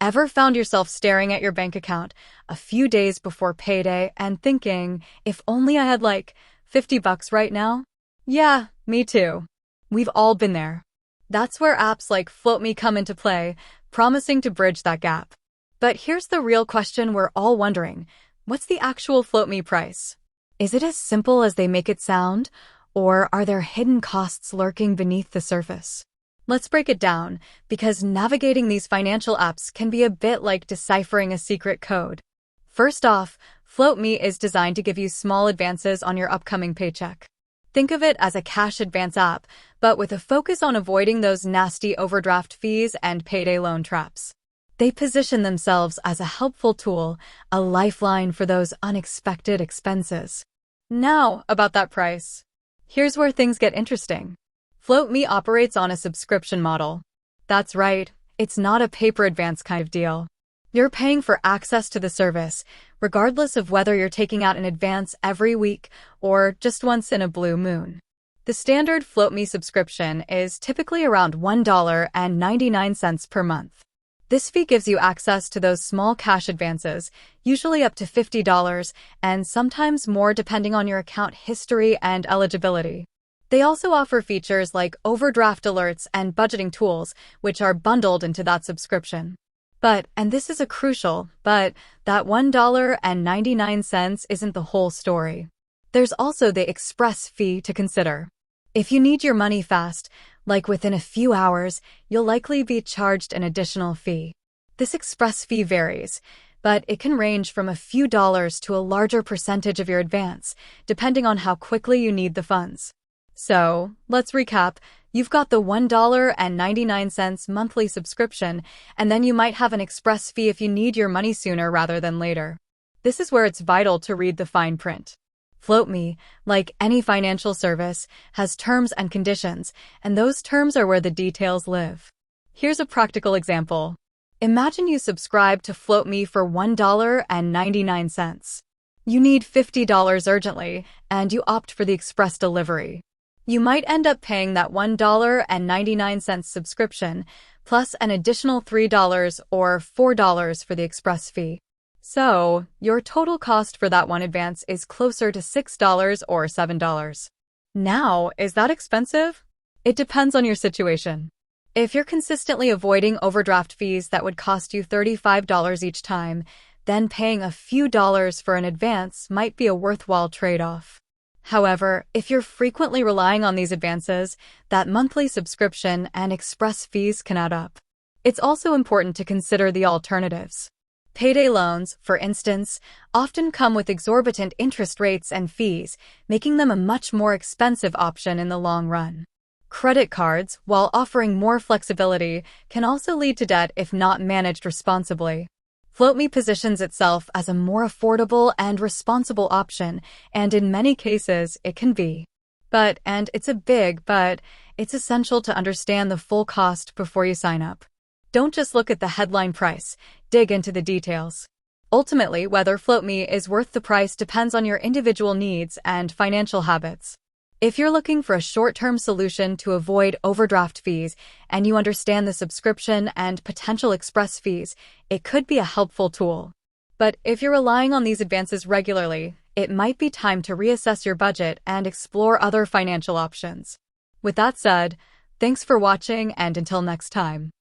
Ever found yourself staring at your bank account a few days before payday and thinking, if only I had like $50 right now? Yeah, me too. We've all been there. That's where apps like Floatme come into play, promising to bridge that gap. But here's the real question we're all wondering. What's the actual Floatme price? Is it as simple as they make it sound, or are there hidden costs lurking beneath the surface? Let's break it down, because navigating these financial apps can be a bit like deciphering a secret code. First off, Floatme is designed to give you small advances on your upcoming paycheck. Think of it as a cash advance app, but with a focus on avoiding those nasty overdraft fees and payday loan traps. They position themselves as a helpful tool, a lifeline for those unexpected expenses. Now, about that price. Here's where things get interesting. Floatme operates on a subscription model. That's right, it's not a paper advance kind of deal. You're paying for access to the service, regardless of whether you're taking out an advance every week or just once in a blue moon. The standard Floatme subscription is typically around $1.99 per month. This fee gives you access to those small cash advances, usually up to $50, and sometimes more depending on your account history and eligibility. They also offer features like overdraft alerts and budgeting tools, which are bundled into that subscription. But, and this is a crucial, but that $1.99 isn't the whole story. There's also the express fee to consider. If you need your money fast, like within a few hours, you'll likely be charged an additional fee. This express fee varies, but it can range from a few dollars to a larger percentage of your advance, depending on how quickly you need the funds. So, let's recap. You've got the $1.99 monthly subscription, and then you might have an express fee if you need your money sooner rather than later. This is where it's vital to read the fine print. Floatme, like any financial service, has terms and conditions, and those terms are where the details live. Here's a practical example. Imagine you subscribe to Floatme for $1.99. You need $50 urgently, and you opt for the express delivery. You might end up paying that $1.99 subscription, plus an additional $3 or $4 for the express fee. So, your total cost for that one advance is closer to $6 or $7. Now, is that expensive? It depends on your situation. If you're consistently avoiding overdraft fees that would cost you $35 each time, then paying a few dollars for an advance might be a worthwhile trade-off. However, if you're frequently relying on these advances, that monthly subscription and express fees can add up. It's also important to consider the alternatives. Payday loans, for instance, often come with exorbitant interest rates and fees, making them a much more expensive option in the long run. Credit cards, while offering more flexibility, can also lead to debt if not managed responsibly. Floatme positions itself as a more affordable and responsible option, and in many cases, it can be. But, and it's a big but, it's essential to understand the full cost before you sign up. Don't just look at the headline price, dig into the details. Ultimately, whether Floatme is worth the price depends on your individual needs and financial habits. If you're looking for a short-term solution to avoid overdraft fees and you understand the subscription and potential express fees, it could be a helpful tool. But if you're relying on these advances regularly, it might be time to reassess your budget and explore other financial options. With that said, thanks for watching, and until next time.